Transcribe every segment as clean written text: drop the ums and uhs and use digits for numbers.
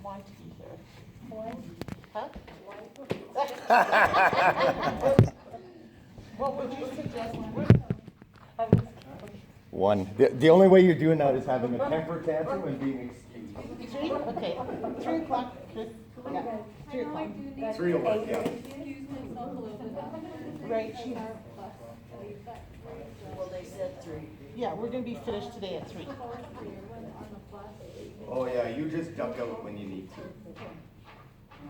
want to be here. Huh? What would you suggest? One. The only way you're doing that is having a temper tantrum and being excused. 3? Okay. 3 o'clock. Yeah. 3 o'clock. 3 o'clock, yeah. Right. Well, they said 3. Yeah, we're going to be finished today at 3. Oh yeah, you just duck out when you need to.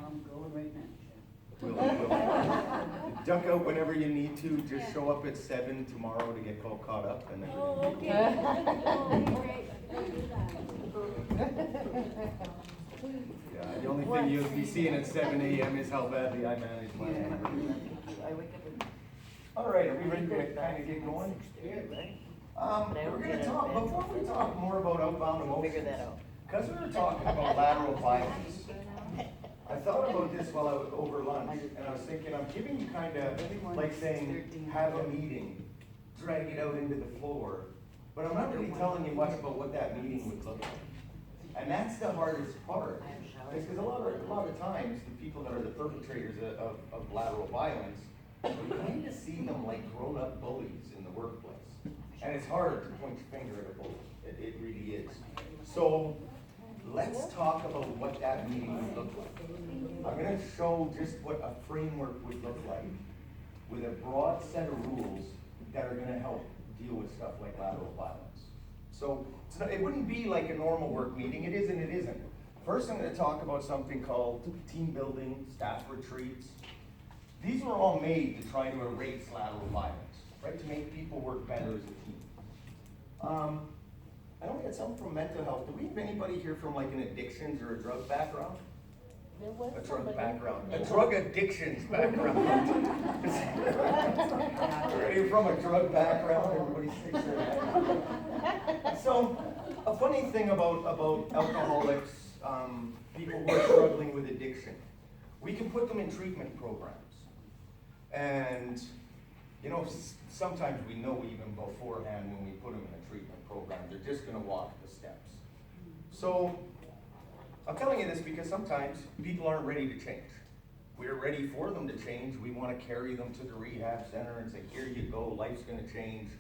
I'm going right now. We'll duck out whenever you need to. Just show up at 7 tomorrow to get all caught up, and then. Oh, okay. Yeah, the only thing you'll be seeing at 7 a.m. is how badly I manage my hand. I wake up and All right, are we ready to kind of get going? We're going to talk, before we talk more about outbound emotions, figure that out. because we were talking about lateral violence, I thought about this while I was over lunch, and I was thinking, I'm giving you kind of like saying, have a meeting, drag it out into the floor, but I'm not really telling you much about what that meeting would look like. And that's the hardest part, because a lot of times, the people that are the perpetrators of lateral violence, we kind of see them like grown-up bullies in the workplace. And it's hard to point your finger at a bully, it really is. So, let's talk about what that meeting would look like. I'm going to show just what a framework would look like with a broad set of rules that are going to help deal with stuff like lateral violence. So it wouldn't be like a normal work meeting. It is and it isn't. First, I'm going to talk about something called team building, staff retreats. These were all made to try to erase lateral violence, right? To make people work better as a team. I know we had some from mental health. Do we have anybody here from like an addictions or a drug background? There was A drug somebody. background. A drug addictions background. Are you from a drug background? Everybody sticks their head. So, a funny thing about alcoholics, people who are struggling with addiction, we can put them in treatment programs. And, you know, sometimes we know even beforehand when we put them in a treatment program, they're just going to walk the steps. So, I'm telling you this because sometimes people aren't ready to change. We're ready for them to change. We want to carry them to the rehab center and say, here you go, life's going to change.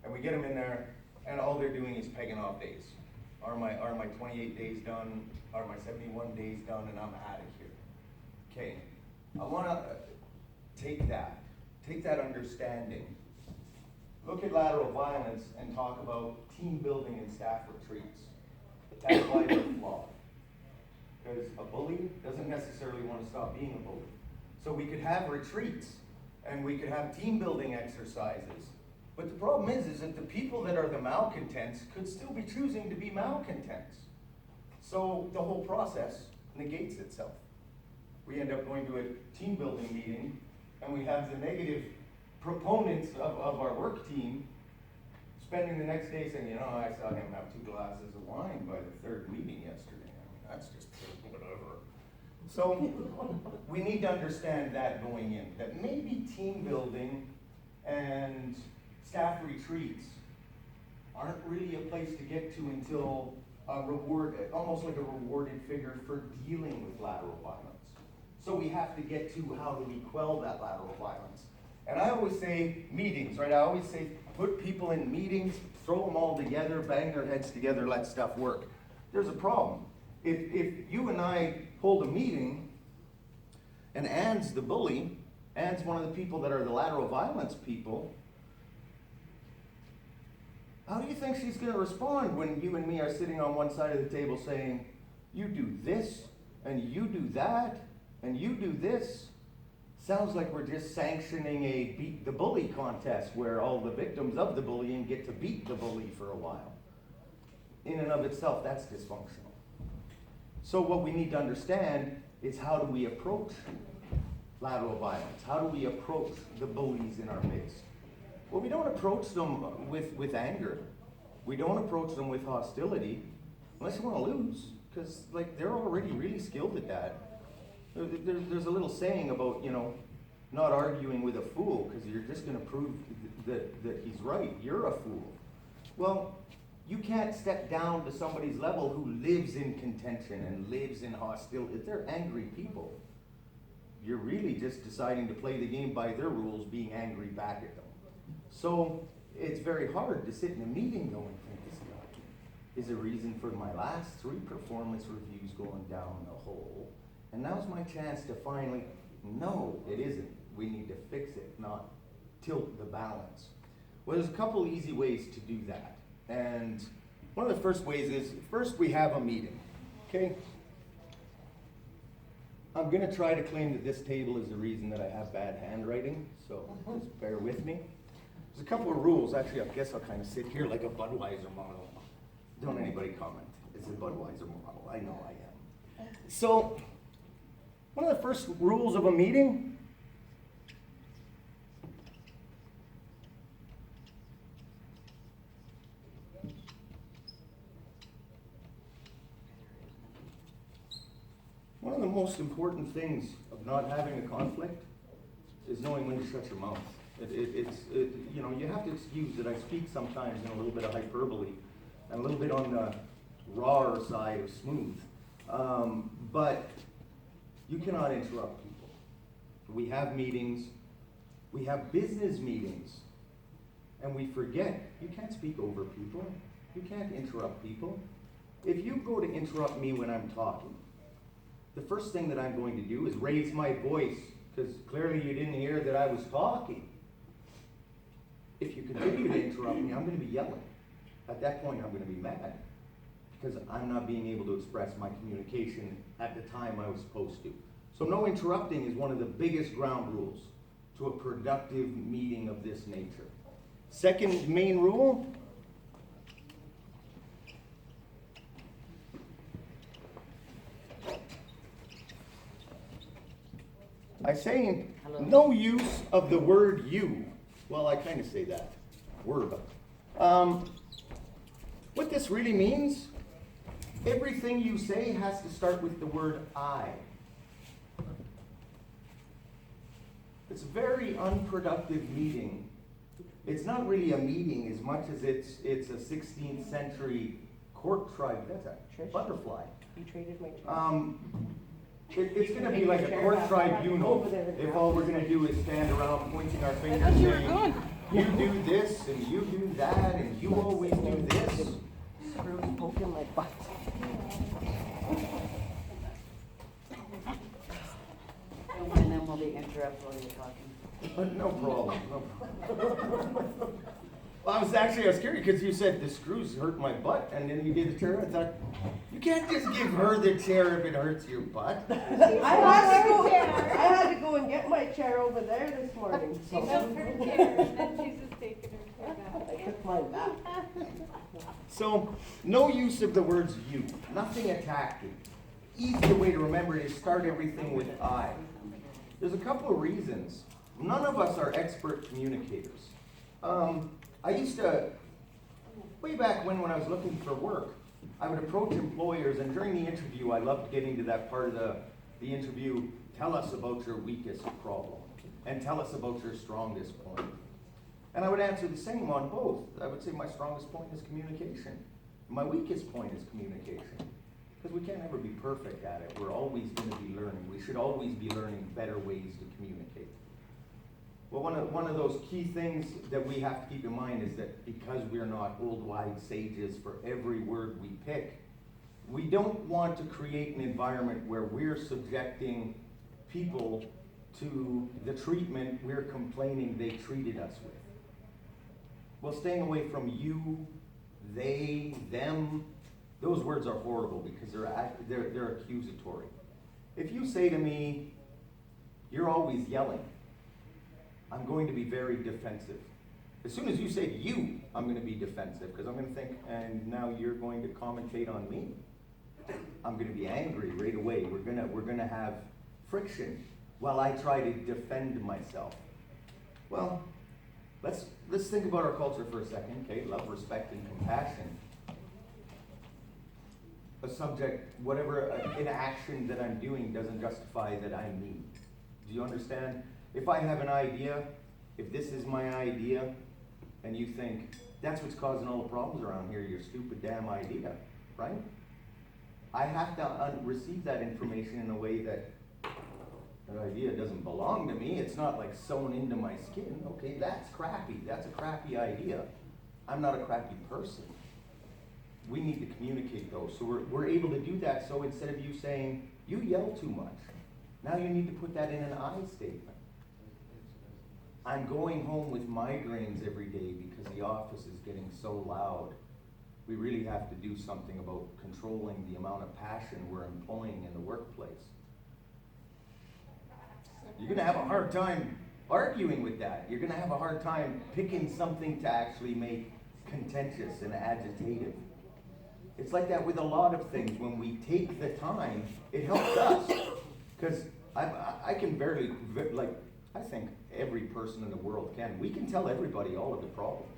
And we get them in there, and all they're doing is pegging off days. Are my 28 days done? Are my 71 days done? And I'm out of here. Okay, I want to take that understanding, look at lateral violence and talk about team building and staff retreats. That's why they're flawed. Because a bully doesn't necessarily want to stop being a bully. So we could have retreats and we could have team building exercises. But the problem is that the people that are the malcontents could still be choosing to be malcontents. So the whole process negates itself. We end up going to a team building meeting and we have the negative proponents of our work team spending the next day saying, you know, I saw him have 2 glasses of wine by the 3rd meeting yesterday. I mean, that's just whatever. So we need to understand that going in, that maybe team building and staff retreats aren't really a place to get to until a reward, almost like a rewarded figure for dealing with lateral violence. So we have to get to how do we quell that lateral violence. And I always say meetings, right? I always say put people in meetings, throw them all together, bang their heads together, let stuff work. There's a problem. If you and I hold a meeting and Ann's the bully, Ann's one of the people that are the lateral violence people, how do you think she's going to respond when you and me are sitting on one side of the table saying, you do this, and you do that, and you do this? Sounds like we're just sanctioning a beat the bully contest where all the victims of the bullying get to beat the bully for a while. In and of itself, that's dysfunctional. So what we need to understand is how do we approach lateral violence? How do we approach the bullies in our midst? Well, we don't approach them with anger. We don't approach them with hostility, unless you want to lose, because like they're already really skilled at that. There's a little saying about, you know, not arguing with a fool, because you're just going to prove that he's right. You're a fool. Well, You can't step down to somebody's level who lives in contention and lives in hostility. If they're angry people, you're really just deciding to play the game by their rules, being angry back at them. So it's very hard to sit in a meeting going, this guy is a reason for my last 3 performance reviews going down the hole. And now's my chance to finally, no, it isn't. We need to fix it, not tilt the balance. Well, there's a couple easy ways to do that. And one of the first ways is, first we have a meeting, okay? I'm gonna try to claim that this table is the reason that I have bad handwriting, so just bear with me. There's a couple of rules. Actually, I guess I'll kind of sit here like a Budweiser model. Don't anybody comment. It's a Budweiser model. I know I am. So, one of the first rules of a meeting, one of the most important things of not having a conflict is knowing when to shut your mouth. You know, you have to excuse that I speak sometimes in a little bit of hyperbole and a little bit on the rawer side of smooth. But you cannot interrupt people. We have meetings, we have business meetings, and we forget, you can't speak over people, you can't interrupt people. If you go to interrupt me when I'm talking, the first thing that I'm going to do is raise my voice, because clearly you didn't hear that I was talking. If you continue to interrupt me, I'm going to be yelling. At that point, I'm going to be mad, because I'm not being able to express my communication at the time I was supposed to. So no interrupting is one of the biggest ground rules to a productive meeting of this nature. Second main rule, I say no use of the word you. Well, I kind of say that word. What this really means, everything you say has to start with the word I. It's a very unproductive meeting. It's not really a meeting as much as it's a 16th century court tribe. That's a butterfly. You traded my turn. It's going to be like a court tribunal if all we're going to do is stand around pointing our fingers saying, you do this and you do that and you always do this. Screws poking my butt. And then we'll be interrupted while you're talking. No problem. No problem. Well, I was scared because you said the screws hurt my butt, and then you gave the chair. I thought, you can't just give her the chair if it hurts your butt. I had to go and get my chair over there this morning. She took her chair and then she's just taking her chair back. I took mine back. So, no use of the words you. Nothing attacking. Easier way to remember it is start everything with I. There's a couple of reasons. None of us are expert communicators. I used to, way back when I was looking for work, I would approach employers, and during the interview, I loved getting to that part of the interview, tell us about your weakest problem, and tell us about your strongest point. And I would answer the same on both. I would say my strongest point is communication. My weakest point is communication. Because we can't ever be perfect at it. We're always going to be learning. We should always be learning better ways to communicate. Well, one of those key things that we have to keep in mind is that because we're not old wise sages for every word we pick, we don't want to create an environment where we're subjecting people to the treatment we're complaining they treated us with. Well, staying away from you, they, them, those words are horrible because they're accusatory. If you say to me, you're always yelling, I'm going to be very defensive. As soon as you say you, I'm going to be defensive because I'm going to think, and now you're going to commentate on me. I'm going to be angry right away. We're going to have friction while I try to defend myself. Well, let's think about our culture for a second, okay? Love, respect, and compassion. A subject, whatever an action that I'm doing doesn't justify that I'm me. Do you understand? If I have an idea, if this is my idea, and you think, That's what's causing all the problems around here, your stupid damn idea, right? I have to receive that information in a way that that idea doesn't belong to me. It's not like sewn into my skin. Okay, that's crappy. That's a crappy idea. I'm not a crappy person. We need to communicate those. So we're able to do that. So instead of you saying, you yell too much, now you need to put that in an I statement. I'm going home with migraines every day because the office is getting so loud. We really have to do something about controlling the amount of passion we're employing in the workplace. You're gonna have a hard time arguing with that. You're gonna have a hard time picking something to actually make contentious and agitative. It's like that with a lot of things. When we take the time, it helps us. Because I can barely, like, I think every person in the world can. We can tell everybody all of the problems.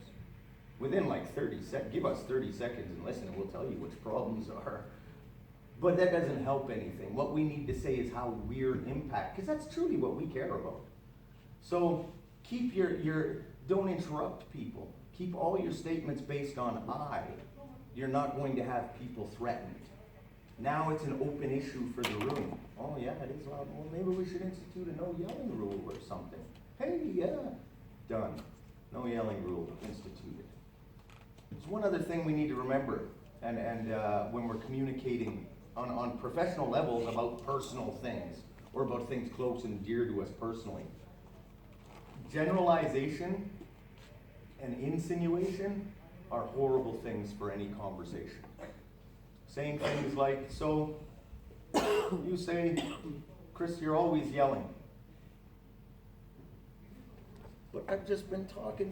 Within like 30 seconds, give us 30 seconds and listen, and we'll tell you which problems are. But that doesn't help anything. What we need to say is how we're impacted, because that's truly what we care about. So keep don't interrupt people. Keep all your statements based on I. You're not going to have people threatened. Now it's an open issue for the room. Oh yeah, it is loud. Well, maybe we should institute a no yelling rule or something. Hey, yeah. Done. No yelling rule instituted. There's one other thing we need to remember, and when we're communicating on professional levels about personal things, or about things close and dear to us personally. Generalization and insinuation are horrible things for any conversation. Saying things like, so, you say, Chris, you're always yelling. But I've just been talking